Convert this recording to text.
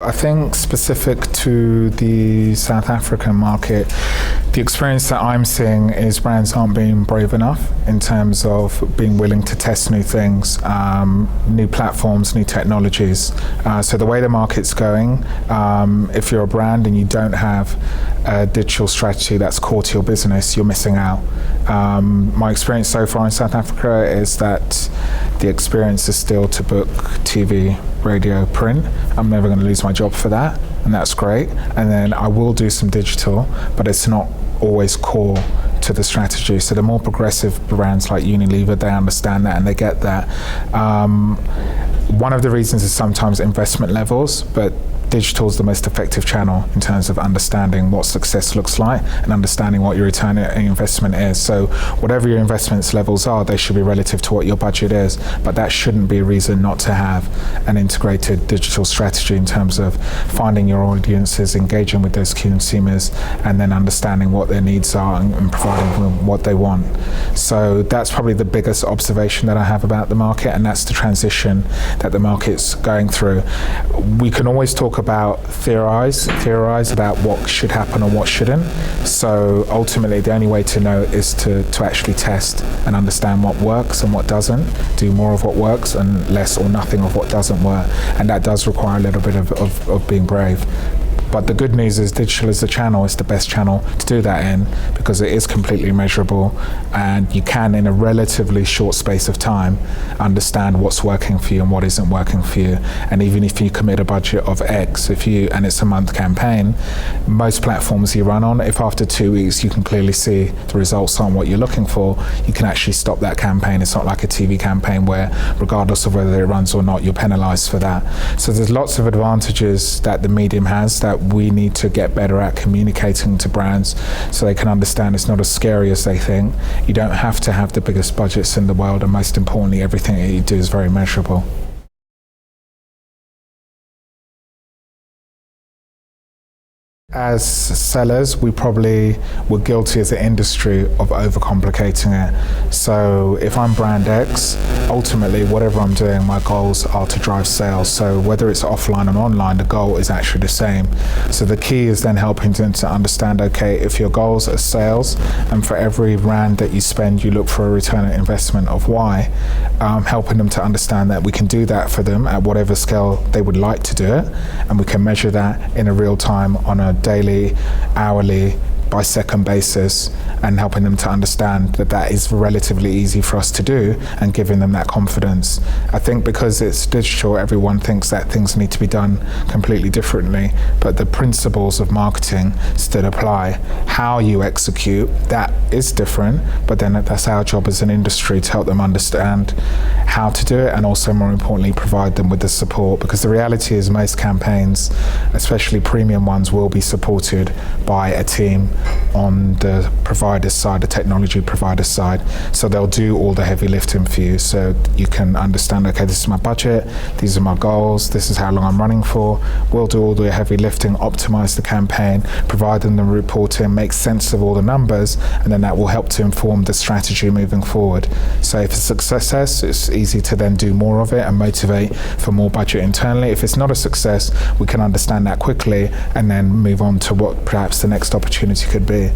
I think specific to the South African market, the experience that I'm seeing is brands aren't being brave enough in terms of being willing to test new things, new platforms, new technologies. So the way the market's going, if you're a brand and you don't have a digital strategy that's core to your business, you're missing out. My experience so far in South Africa is that the experience is still to book TV, radio, print. I'm never going to lose my job for that, and that's great. And then I will do some digital, but it's not always core to the strategy. So the more progressive brands like Unilever, they understand that and they get that. One of the reasons is sometimes investment levels, but digital is the most effective channel in terms of understanding what success looks like and understanding what your return on investment is. So whatever your investments levels are, they should be relative to what your budget is, but that shouldn't be a reason not to have an integrated digital strategy in terms of finding your audiences, engaging with those consumers, and then understanding what their needs are and providing them what they want. So that's probably the biggest observation that I have about the market, and that's the transition that the market's going through. We can always talk about theorize about what should happen or what shouldn't. So ultimately the only way to know is to actually test and understand what works and what doesn't, do more of what works and less or nothing of what doesn't work, and that does require a little bit of being brave. But the good news is digital as a channel is the best channel to do that in, because it is completely measurable and you can, in a relatively short space of time, understand what's working for you and what isn't working for you. And even if you commit a budget of X, and it's a month campaign, most platforms you run on, if after 2 weeks you can clearly see the results aren't what you're looking for, you can actually stop that campaign. It's not like a TV campaign where, regardless of whether it runs or not, you're penalized for that. So there's lots of advantages that the medium has that we need to get better at communicating to brands so they can understand it's not as scary as they think. You don't have to have the biggest budgets in the world, and most importantly, everything that you do is very measurable. As sellers, we probably were guilty as an industry of overcomplicating it. So if I'm brand X, ultimately whatever I'm doing, my goals are to drive sales. So whether it's offline or online, the goal is actually the same. So the key is then helping them to understand, okay, if your goals are sales, and for every rand that you spend, you look for a return on investment of Y, helping them to understand that we can do that for them at whatever scale they would like to do it, and we can measure that in a real time on a daily, hourly, by second basis, and helping them to understand that that is relatively easy for us to do and giving them that confidence. I think because it's digital, everyone thinks that things need to be done completely differently, but the principles of marketing still apply. How you execute, that is different, but then that's our job as an industry to help them understand how to do it, and also more importantly provide them with the support, because the reality is most campaigns, especially premium ones, will be supported by a team on the provider's side, the technology provider side. So they'll do all the heavy lifting for you, so you can understand, okay, this is my budget, these are my goals, this is how long I'm running for. We'll do all the heavy lifting, optimize the campaign, provide them the reporting, make sense of all the numbers, and then that will help to inform the strategy moving forward. So if it's a success, it's easy to then do more of it and motivate for more budget internally. If it's not a success, we can understand that quickly and then move on to what perhaps the next opportunity could be.